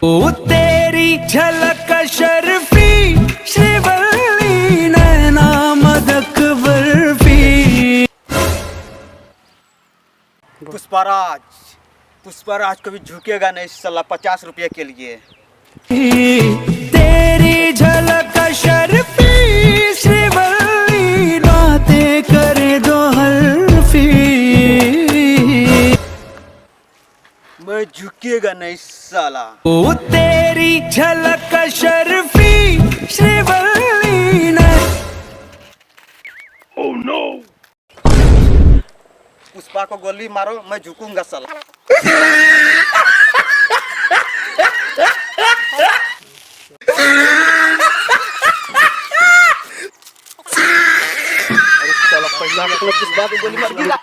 ओ तेरी झलक शर्फी श्रीवल्ली नैना मदक बर्फी। पुष्पराज पुष्पराज कभी झुकेगा नहीं साला 50 रुपये के लिए। तेरी झलक शर्फी श्रीवल्ली बातें करे दो हल्फी। मैं झुकेगा नहीं साला। ओ तेरी झलक शर्फी श्रीवल्ली न। Oh no. पुष्पा को गोली मारो मैं झुकूंगा साला। अरे साला पहला पुष्पा को गोली मार दिया।